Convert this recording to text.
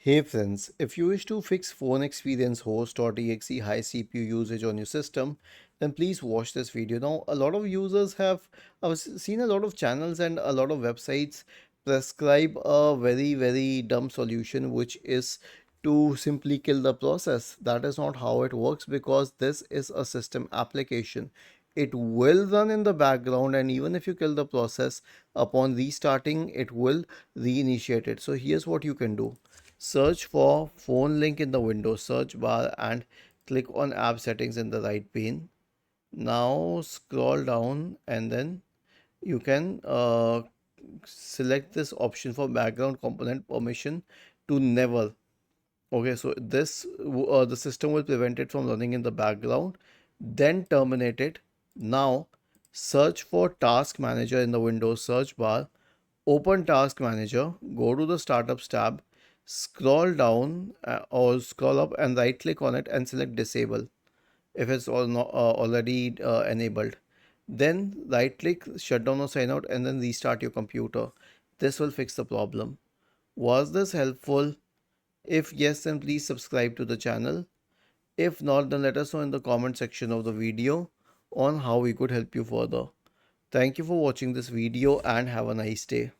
Hey friends, if you wish to fix PhoneExperienceHost.exe High CPU Usage on your system, then please watch this video. Now, a lot of users have I've seen a lot of channels and a lot of websites prescribe a very dumb solution, which is to simply kill the process. That is not how it works because this is a system application. It will run in the background, and even if you kill the process, upon restarting, it will reinitiate it. So here's what you can do. Search for phone link in the Windows search bar and click on app settings in the right pane. Now scroll down and then you can select this option for background component permission to never. Okay, so the system will prevent it from running in the background, then terminate it. Now search for task manager in the Windows search bar. Open Task Manager, go to the Startups tab, scroll down or scroll up and right click on it and select Disable if it's already enabled. Then right click, shut down or sign out, and then restart your computer. This will fix the problem. Was this helpful? If yes, then please subscribe to the channel. If not, then let us know in the comment section of the video on how we could help you further. Thank you for watching this video and have a nice day.